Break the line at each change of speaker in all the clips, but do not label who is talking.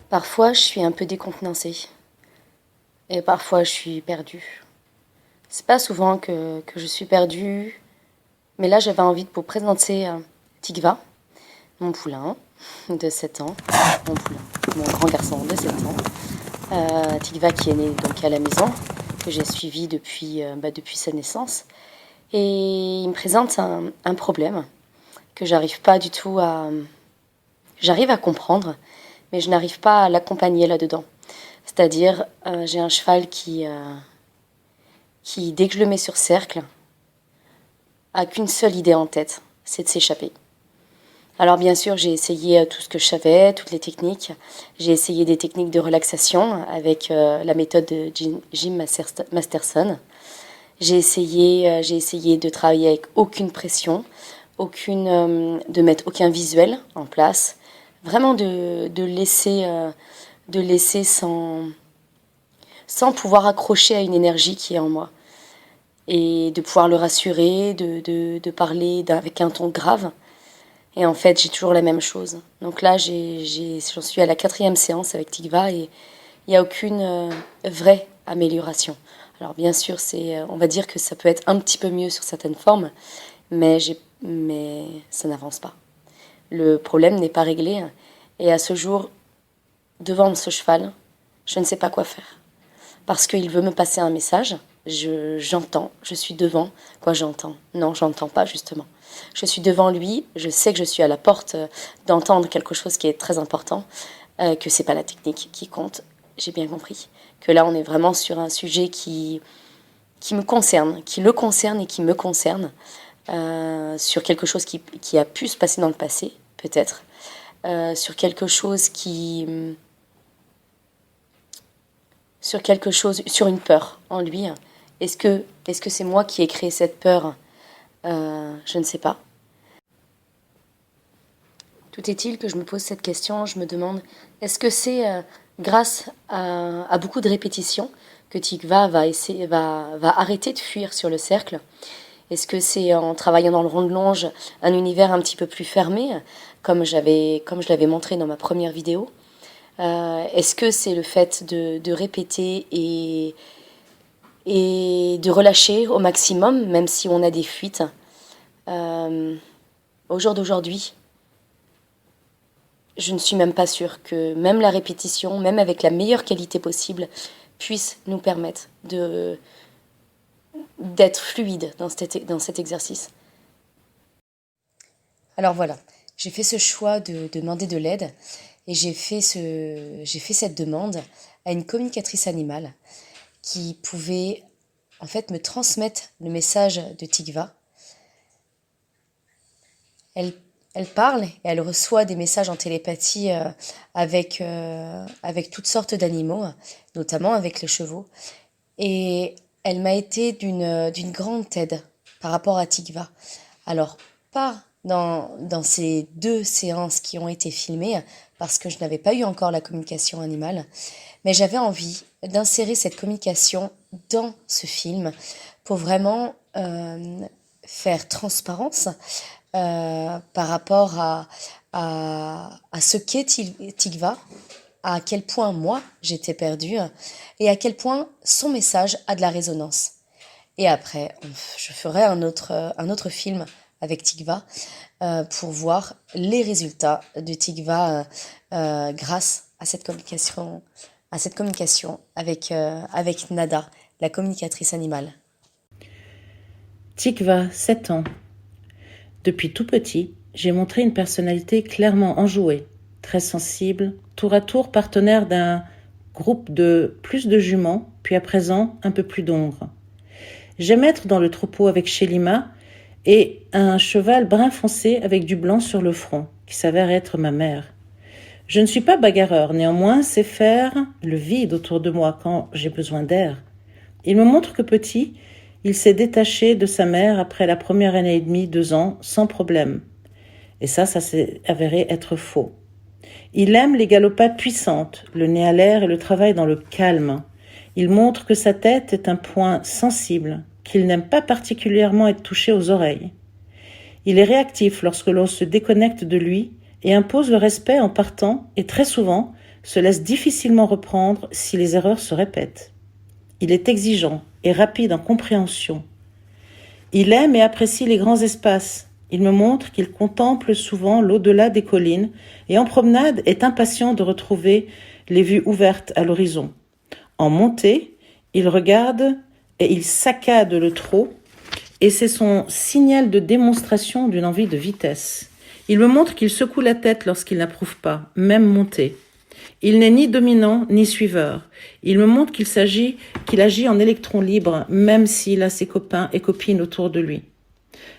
Parfois, je suis un peu décontenancée. Et parfois, je suis perdue. C'est pas souvent que je suis perdue, mais là, j'avais envie de vous présenter Tikva, mon poulain de 7 ans, mon poulain, mon grand garçon de 7 ans. Tikva qui est né donc à la maison, que j'ai suivi depuis sa naissance. Et il me présente un problème que j'arrive pas du tout à... J'arrive à comprendre, mais je n'arrive pas à l'accompagner là-dedans. C'est-à-dire, j'ai un cheval qui, dès que je le mets sur cercle, a qu'une seule idée en tête, c'est de s'échapper. Alors bien sûr, j'ai essayé tout ce que je savais, toutes les techniques. J'ai essayé des techniques de relaxation avec la méthode de Jim Masterson. J'ai essayé de travailler avec aucune pression, de mettre aucun visuel en place. Vraiment de laisser sans pouvoir accrocher à une énergie qui est en moi. Et de pouvoir le rassurer, de parler avec un ton grave. Et en fait, j'ai toujours la même chose. Donc là, j'en suis à la 4e séance avec Tikva et il n'y a aucune vraie amélioration. Alors bien sûr, on va dire que ça peut être un petit peu mieux sur certaines formes, mais ça n'avance pas. Le problème n'est pas réglé. Et à ce jour, devant ce cheval, je ne sais pas quoi faire. Parce qu'il veut me passer un message, j'entends, je suis devant. Quoi, j'entends? Non, j'entends pas, justement. Je suis devant lui, je sais que je suis à la porte d'entendre quelque chose qui est très important, que c'est pas la technique qui compte, j'ai bien compris. Que là, on est vraiment sur un sujet qui me concerne, qui le concerne et qui me concerne, sur quelque chose qui a pu se passer dans le passé, peut-être, sur quelque chose sur une peur en lui. Est-ce que c'est moi qui ai créé cette peur? Je ne sais pas. Tout est-il que je me pose cette question, je me demande, est-ce que c'est grâce à beaucoup de répétitions que Tikva va arrêter de fuir sur le cercle? Est-ce que c'est en travaillant dans le rond de longe un univers un petit peu plus fermé, comme je l'avais montré dans ma première vidéo? Est-ce que c'est le fait de répéter et de relâcher au maximum, même si on a des fuites? Au jour d'aujourd'hui, je ne suis même pas sûre que même la répétition, même avec la meilleure qualité possible, puisse nous permettre d'être fluide dans cet exercice. Alors voilà, j'ai fait ce choix de demander de l'aide et j'ai fait cette demande à une communicatrice animale qui pouvait en fait me transmettre le message de Tikva. Elle parle et elle reçoit des messages en télépathie avec toutes sortes d'animaux, notamment avec les chevaux. Et elle m'a été d'une grande aide par rapport à Tikva. Alors, pas dans ces 2 séances qui ont été filmées, parce que je n'avais pas eu encore la communication animale, mais j'avais envie d'insérer cette communication dans ce film pour vraiment faire transparence par rapport à ce qu'est Tikva, à quel point moi j'étais perdue et à quel point son message a de la résonance. Et après, je ferai un autre film avec Tikva pour voir les résultats de Tikva grâce à cette communication avec Nada, la communicatrice animale.
Tikva, 7 ans. Depuis tout petit, j'ai montré une personnalité clairement enjouée, très sensible, tour à tour partenaire d'un groupe de plus de juments, puis à présent un peu plus d'ongres. J'aime être dans le troupeau avec Shelima et un cheval brun foncé avec du blanc sur le front, qui s'avère être ma mère. Je ne suis pas bagarreur, néanmoins sais faire le vide autour de moi quand j'ai besoin d'air. Il me montre que petit, il s'est détaché de sa mère après la première année et demie, 2 ans, sans problème. Et ça s'est avéré être faux. Il aime les galopades puissantes, le nez à l'air et le travail dans le calme. Il montre que sa tête est un point sensible, qu'il n'aime pas particulièrement être touché aux oreilles. Il est réactif lorsque l'on se déconnecte de lui et impose le respect en partant et très souvent se laisse difficilement reprendre si les erreurs se répètent. Il est exigeant et rapide en compréhension. Il aime et apprécie les grands espaces. Il me montre qu'il contemple souvent l'au-delà des collines et en promenade est impatient de retrouver les vues ouvertes à l'horizon. En montée, il regarde et il saccade le trot et c'est son signal de démonstration d'une envie de vitesse. Il me montre qu'il secoue la tête lorsqu'il n'approuve pas, même monté. Il n'est ni dominant ni suiveur. Il me montre qu'il agit en électron libre, même s'il a ses copains et copines autour de lui.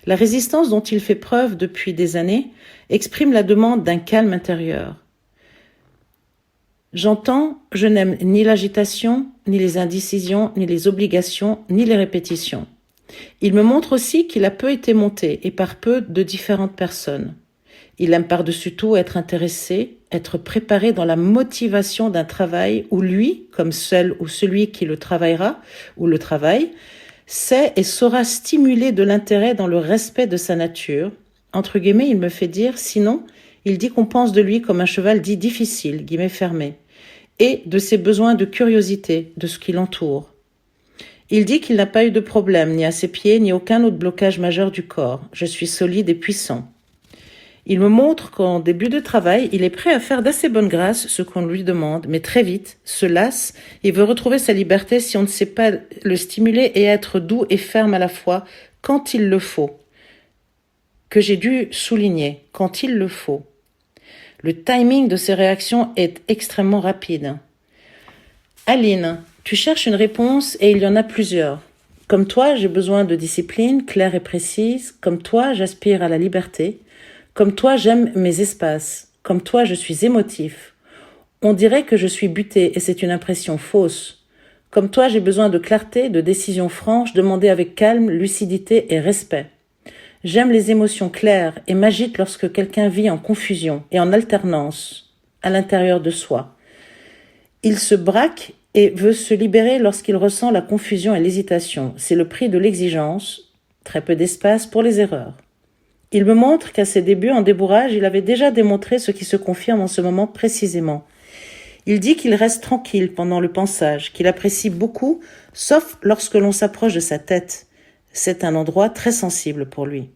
La résistance dont il fait preuve depuis des années exprime la demande d'un calme intérieur. J'entends, je n'aime ni l'agitation, ni les indécisions, ni les obligations, ni les répétitions. Il me montre aussi qu'il a peu été monté et par peu de différentes personnes. Il aime par-dessus tout être intéressé, être préparé dans la motivation d'un travail où lui, comme seul ou celui qui le travaillera ou le travaille, sait et saura stimuler de l'intérêt dans le respect de sa nature. Entre guillemets, il me fait dire, sinon, il dit qu'on pense de lui comme un cheval dit difficile, guillemets fermés, et de ses besoins de curiosité, de ce qui l'entoure. Il dit qu'il n'a pas eu de problème, ni à ses pieds, ni aucun autre blocage majeur du corps. Je suis solide et puissant. Il me montre qu'en début de travail, il est prêt à faire d'assez bonne grâce ce qu'on lui demande, mais très vite, se lasse et veut retrouver sa liberté si on ne sait pas le stimuler et être doux et ferme à la fois quand il le faut. Que j'ai dû souligner, quand il le faut. Le timing de ses réactions est extrêmement rapide. Aline, tu cherches une réponse et il y en a plusieurs. Comme toi, j'ai besoin de discipline claire et précise. Comme toi, j'aspire à la liberté. Comme toi, j'aime mes espaces. Comme toi, je suis émotif. On dirait que je suis buté et c'est une impression fausse. Comme toi, j'ai besoin de clarté, de décisions franches, demandées avec calme, lucidité et respect. J'aime les émotions claires et m'agite lorsque quelqu'un vit en confusion et en alternance à l'intérieur de soi. Il se braque et veut se libérer lorsqu'il ressent la confusion et l'hésitation. C'est le prix de l'exigence, très peu d'espace pour les erreurs. Il me montre qu'à ses débuts en débourrage, il avait déjà démontré ce qui se confirme en ce moment précisément. Il dit qu'il reste tranquille pendant le pansage, qu'il apprécie beaucoup, sauf lorsque l'on s'approche de sa tête. C'est un endroit très sensible pour lui.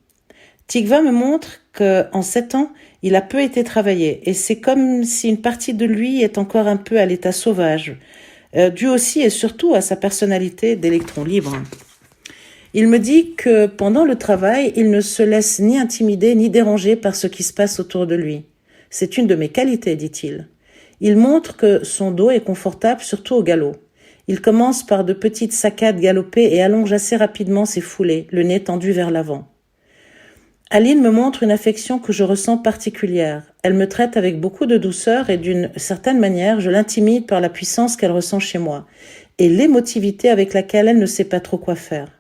Tikva me montre qu'en 7 ans, il a peu été travaillé et c'est comme si une partie de lui est encore un peu à l'état sauvage, dû aussi et surtout à sa personnalité d'électron libre. Il me dit que pendant le travail, il ne se laisse ni intimider ni déranger par ce qui se passe autour de lui. C'est une de mes qualités, dit-il. Il montre que son dos est confortable, surtout au galop. Il commence par de petites saccades galopées et allonge assez rapidement ses foulées, le nez tendu vers l'avant. Aline me montre une affection que je ressens particulière. Elle me traite avec beaucoup de douceur et d'une certaine manière, je l'intimide par la puissance qu'elle ressent chez moi et l'émotivité avec laquelle elle ne sait pas trop quoi faire.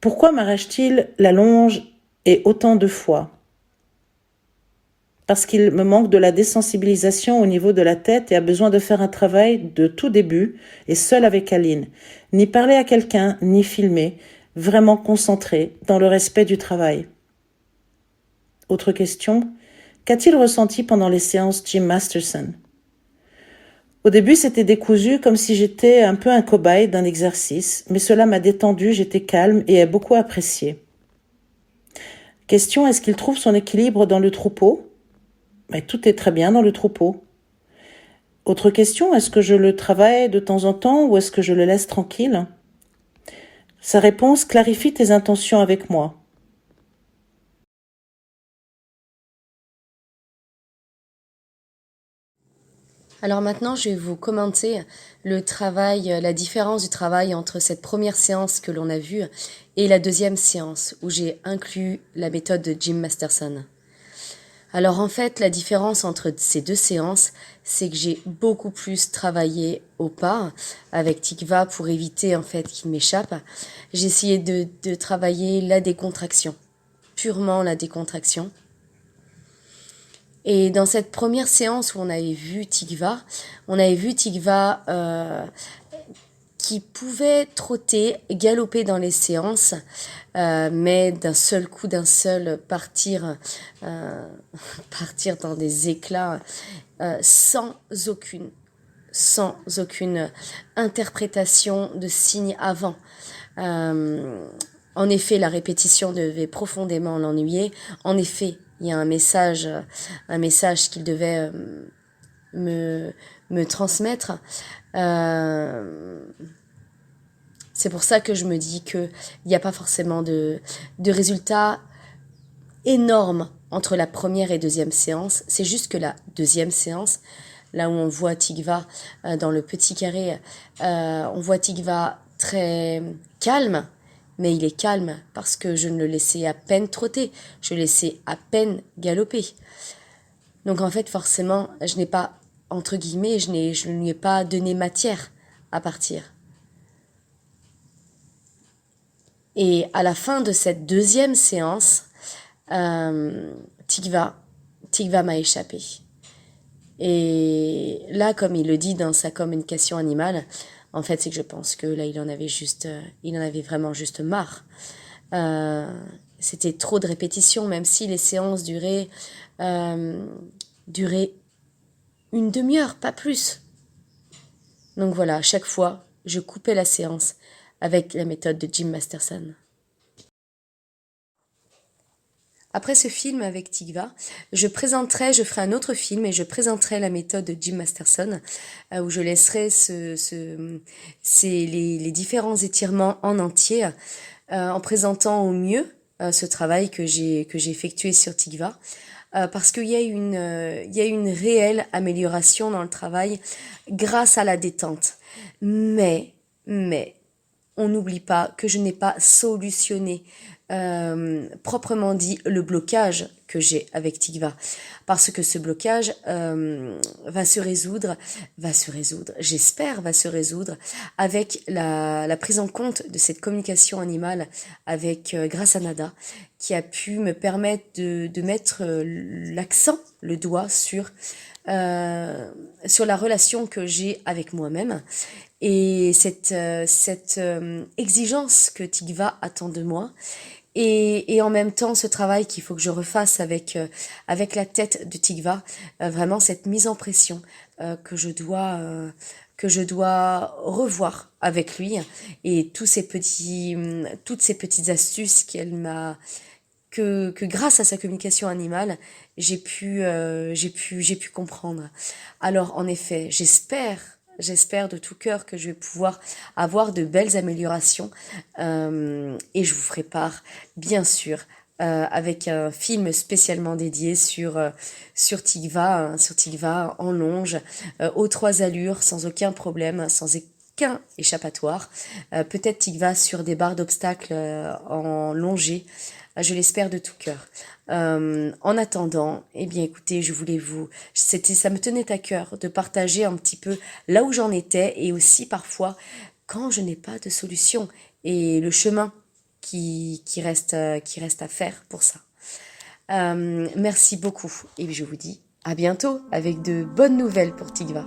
Pourquoi m'arrache-t-il la longe et autant de fois ? Parce qu'il me manque de la désensibilisation au niveau de la tête et a besoin de faire un travail de tout début et seul avec Aline. Ni parler à quelqu'un, ni filmer, vraiment concentré dans le respect du travail. Autre question, qu'a-t-il ressenti pendant les séances Jim Masterson ? Au début, c'était décousu, comme si j'étais un peu un cobaye d'un exercice, mais cela m'a détendu, j'étais calme et ai beaucoup apprécié. Question, est-ce qu'il trouve son équilibre dans le troupeau ? Mais tout est très bien dans le troupeau. Autre question, est-ce que je le travaille de temps en temps ou est-ce que je le laisse tranquille ? Sa réponse, clarifie tes intentions avec moi.
Alors maintenant, je vais vous commenter le travail, la différence du travail entre cette première séance que l'on a vue et la deuxième séance où j'ai inclus la méthode de Jim Masterson. Alors en fait, la différence entre ces deux séances, c'est que j'ai beaucoup plus travaillé au pas avec Tikva pour éviter en fait qu'il m'échappe. J'ai essayé de travailler la décontraction, purement la décontraction. Et dans cette première séance où on avait vu Tikva qui pouvait trotter, galoper dans les séances, mais d'un seul coup, partir dans des éclats sans aucune interprétation de signes avant. En effet, la répétition devait profondément l'ennuyer. En effet, il y a un message qu'il devait me transmettre. C'est pour ça que je me dis qu'il n'y a pas forcément de résultats énormes entre la première et deuxième séance. C'est juste que la deuxième séance, là où on voit Tikva dans le petit carré, on voit Tikva très calme, mais il est calme parce que je ne le laissais à peine trotter, je le laissais à peine galoper. Donc en fait, forcément, je n'ai pas, entre guillemets, je ne lui ai pas donné matière à partir. Et à la fin de cette deuxième séance, Tikva m'a échappé. Et là, comme il le dit dans sa communication animale, en fait, c'est que je pense que là, il en avait vraiment juste marre. C'était trop de répétitions, même si les séances duraient une demi-heure, pas plus. Donc voilà, à chaque fois, je coupais la séance avec la méthode de Jim Masterson. Après ce film avec Tikva, je ferai un autre film et je présenterai la méthode de Jim Masterson, où je laisserai les différents étirements en entier, en présentant au mieux ce travail que j'ai effectué sur Tikva, parce qu'il y a une réelle amélioration dans le travail grâce à la détente. Mais on n'oublie pas que je n'ai pas solutionné proprement dit le blocage que j'ai avec Tikva, parce que ce blocage va se résoudre, j'espère va se résoudre avec la prise en compte de cette communication animale avec grâce à Nada, qui a pu me permettre de mettre l'accent, le doigt sur la relation que j'ai avec moi-même et cette exigence que Tikva attend de moi. Et en même temps, ce travail qu'il faut que je refasse avec la tête de Tikva, vraiment cette mise en pression que je dois revoir avec lui, et toutes ces petites astuces que grâce à sa communication animale, j'ai pu comprendre. Alors en effet, j'espère de tout cœur que je vais pouvoir avoir de belles améliorations, et je vous ferai part, bien sûr, avec un film spécialement dédié sur Tikva en longe, aux 3 allures, sans aucun problème, sans aucun échappatoire. Peut-être Tikva sur des barres d'obstacles en longée. Je l'espère de tout cœur. En attendant, eh bien écoutez, ça me tenait à cœur de partager un petit peu là où j'en étais, et aussi parfois quand je n'ai pas de solution et le chemin qui reste à faire pour ça. Merci beaucoup, et je vous dis à bientôt avec de bonnes nouvelles pour Tikva.